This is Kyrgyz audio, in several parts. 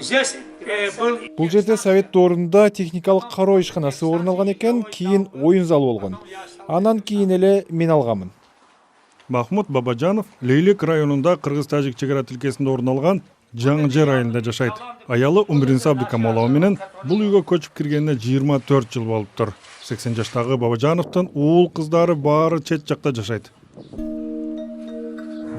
Здесь был Бул жерде совет доорунда техникалык кароо ишканасы орун алган экен, кийин оюн залы болгон. Анан кийин эле мен алганмын. Махмуд Бабажанов Лейлек районунда Кыргыз-Тажик чегара тилкесинде орун алган Жаңжер айылында жашайт. Аялы Умринса Абдыкамалова менен бул үйгө көчүп киргенине 24 жыл болуптур. 80 жаштагы Бабажановдун уул кыздары баары чет жакта жашайт.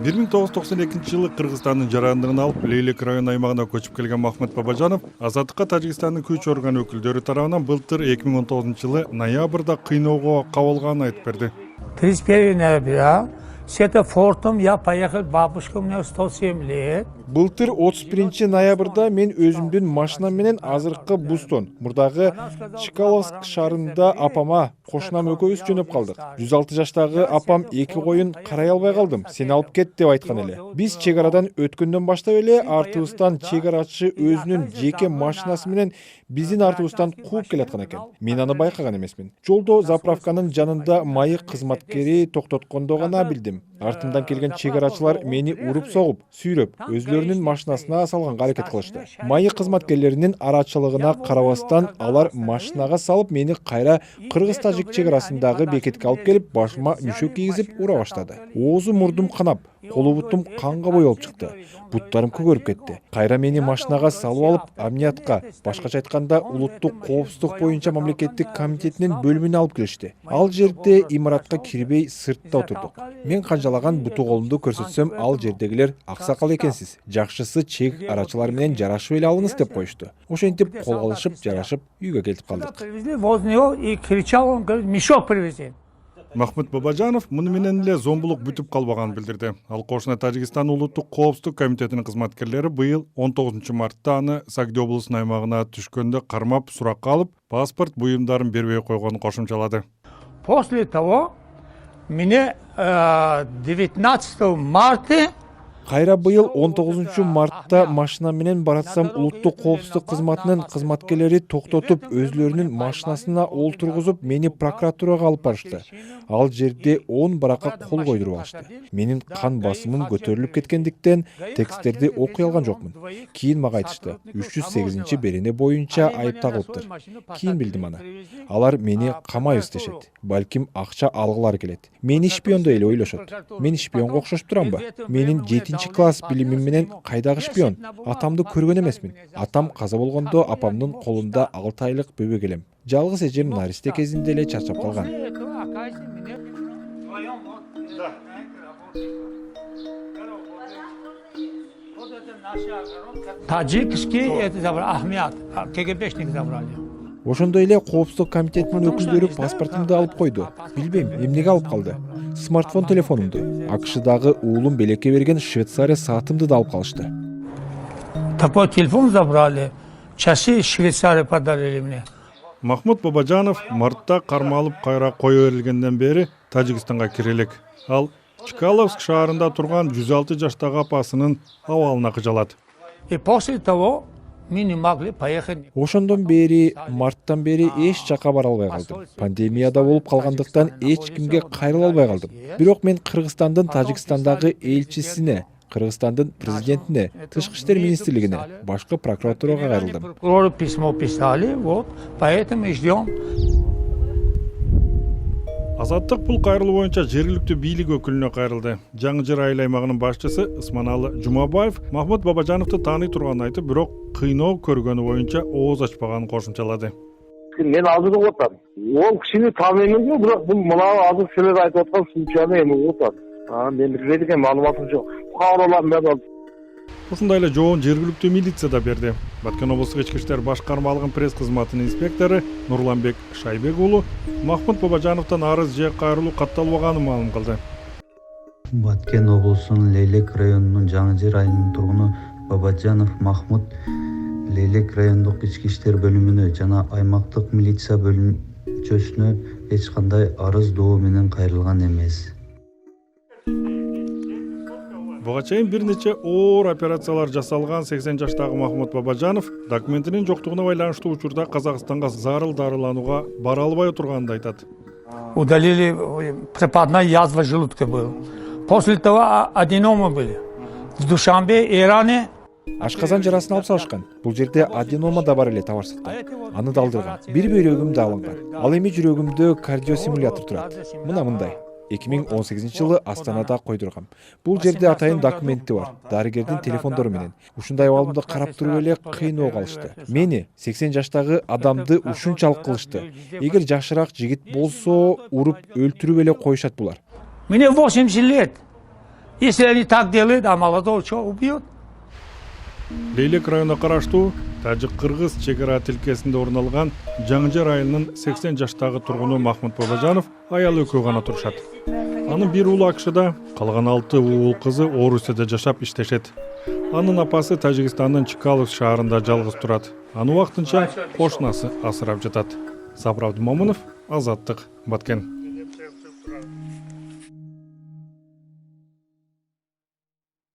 1992 жылы Кыргызстандын жарандыгын алып Лейлек район аймагына көчүп келген Махмуд Бабажанов азаттыкка Тажикстандын күч орган өкүлдөрү тарабынан былтыр 2019 жылы ноябрда кыйноого кабылганын айтып берди. 31 ноября светофортом я поехал к бабушке, у меня 107 лет. Былтыр 31 ноябрда мен өзүмдүн машинам менен азыркы Бустон, мурдагы Чкаловск шаарында апама кошунам экөөбүз жөнөп калдык. 106 жаштагы апам 2 коюн карай албай калдым, сени алып кет деп айткан эле. Биз чегарадан өткөндөн баштап эле артыбыздан чегарачы өзүнүн жеке машинасы менен биздин артыбыздан кууп келаткан экен. Мен аны байкаган эмесмин. Жолдо заправканын жанында майык кызматкери токтоткондо гана билдим. Артымдан келген чегарачылар мени уруп согуп, сүйрөп, өзлөрүнүн машинасына салганга аракет кылышты. Майык кызматкерлеринин арачылыгына карабастан алар машинага салып мени кайра Кыргыз-Тажик чегарасындагы бекетке алып келип, башыма мүшөк кийгизип ура баштады. Оозум мурдум канап, колу бутум канга боелуп чыкты. Буттарым көгөрүп кетти. Кайра мени машинага салып алып, амниятка, башкача айтканда улуттук коопсуздук боюнча мамлекеттик комитетинин бөлүмүнө алып келишти. Ал жерде имаратка кирбей сыртта отурдук. Мен канжалаган буту колумду көрсөтсөм, ал жердегилер аксакал экенсиз. Жакшысы чек арачылар менен жарашып эле алыңыз деп коюшту. Ошентип кол алышып, жарашып үйгө келип калдык. Возле него и кричал, он говорит, мешок привези. Махмуд Бабажанов муну менен эле зомбулук бүтүп калбаганын билдирди. Ал кошуна Тажикстан улуттук коопсуздук комитетинин кызматкерлери быйыл 19 мартта аны Сагди облусунун аймагына түшкөндө кармап суракка алып, паспорт буюмдарын бербей койгонун кошумчалады. После того, мне 19 марта Кайра быйыл 19 мартта машина менен баратсам улуттук коопсуздук кызматынын кызматкерлери токтотуп, өзлөрүнүн машинасына олтургузуп, мени прокуратурага алып барышты. Ал жерде 10 баракка кол койдуруп алышты. Менин кан басымым көтөрүлүп кеткендиктен тексттерди окуй алган жокмун. Кийин мага айтышты, 308 берене боюнча айып тагылыптыр. Кийин билдим аны. Алар мени камайбыз дешет. Балким акча алгылары келет. Мени шпиондой эле ойлошот. Мен шпионго окшошуп турамбы? Менин 7 класс билимим менен кайдагы шпион? Атамды көргөн эмесмин. Атам каза болгондо апамдын колунда 6 айлык бөбөк элем. Жалгыз эжем наристе кезинде эле чарчап калган. таджикский это забрал, Ахмед, КГБшник забрали. Ошондой эле коопсуздук комитетинин өкүлдөрү паспортумду алып койду. Билбейм, эмнеге алып калды. Смартфон телефонумду, АКШдагы уулум белекке берген Швейцария саатымды да алып калышты. Такой телефон забрали, часы Швейцария подарили мне. Махмуд Бабажанов мартта кармалып кайра кое берилгенден бери Тажикстанга кире элек. Ал Чкаловск шаарында турган 106 жаштагы апасынын абалына кыжалат. И после того мы не могли поехать. Ошондон бери, марттан бери эч жака бара албай калдым. Пандемияда болуп калгандыктан эч кимге кайрыла албай калдым. Бирок мен Кыргызстандын Тажикстандагы элчисине, Кыргызстандын президентине, Тышкы иштер министрлигине, башкы прокуратурага кайрылдым. Прокурору письмо писали, вот, поэтому и ждем. Азаттык бул кайрылуу боюнча жергиликтүү бийлик өкүлүнө кайрылды. Жаңжыр айыл аймагынын башчысы Ысманалы Жумабаев Махмуд Бабажановду тааный турганын айтып, бирок кыйноо көргөнү боюнча ооз ачпаганын кошумчалады. Мен азыр деп атам. Ол кишини тааныймынбы, бирок бул мына азыр силер айтып аткан сунчаны эми атат. Мен билбейт экен, маалыматым жок. Кааралам мен. Ушундай эле жоон жергиликтүү милиция да берди. Баткен облустук ички иштер башкармалыгынын пресс кызматынын инспектору Нурланбек Шайбек уулу Махмуд Бабажановдон арыз же кайрылуу катталбаганын маалым кылды. Баткен облусунун Лейлек районунун Жаңжыр айылынын тургуну Бабажанов Махмуд Лейлек райондук ички иштер бөлүмүнө жана аймактык милиция бөлүмчөсүнө эч кандай арыз доо менен кайрылган эмес. Буга чейин бир нече оор операциялар жасалган 80 жаштагы Махмуд Бабажанов документинин жоктугуна байланыштуу учурда Казакстанга зарыл дарыланууга бара албай турганын айтат. Удалили, препадная язва желудка была. После того аденомы были. В Душанбе, Иране Ашказан жарасын алып салышкан. Бул жерде аденома да бар эле табарсыкта. Аны да алдырган. Бир бөйрөгүм да алынган. Ал эми жүрөгүмдө кардиосимулятор турат. Мына мындай. 2018 жылы Астанада койдургам. Бул жерде атайын документи бар. Дарыгердин телефондору менен. Ушундай абалымды карап туруп эле кыйноо калышты. Мени 80 жаштагы адамды ушунчалык кылышты. Эгер жашыраак жигит болсо, уруп өлтүрүп эле коюшат булар. Мне 80 лет. Если они так делают, а молодого что убьют? Лейлек районуна караштуу Тажик-Кыргыз чегара тилкесинде орун алган Жаңжар айылынын 80 жаштагы тургуну Махмут Бабажанов аялы экөө гана турушат. Анын бир уулу АКШда, калган 6 уул кызы Орусияда жашап иштешет. Анын апасы Тажикстандын Чкаловск шаарында жалгыз турат. Аны убактынча кошунасы асырап жатат. Сабыр Абдымомунов, Азаттык, Баткен.